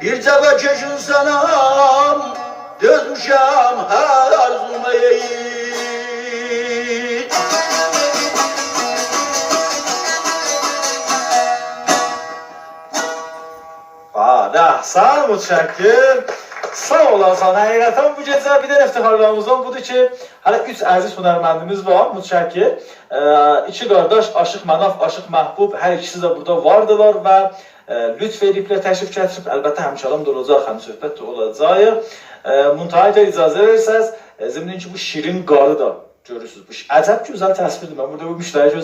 Bir cəbə keşin sənəm, dözmüşəm hər arzuma Sağ mütşəkkir. Sağ olasan. Həqiqətən bu gecə bir də iftixarlarımızdan budur ki, hələ 3 əziz hünərməndimiz var, mütşəkkir. 2 qardaş, Aşıq Mənaf, Aşıq Məhbub, hər ikisi də burada vardılar və lütf ediblər, təşrif gətirib. Əlbəttə həmşəram da olacaq, həm söhbət də olacaq. Muntahə də icazə verirsəz, zimnin ki, bu şirin qarı da görürsünüz. Bu əcəb gözəl təsvirdir. Mən burada bu müştəri gözlə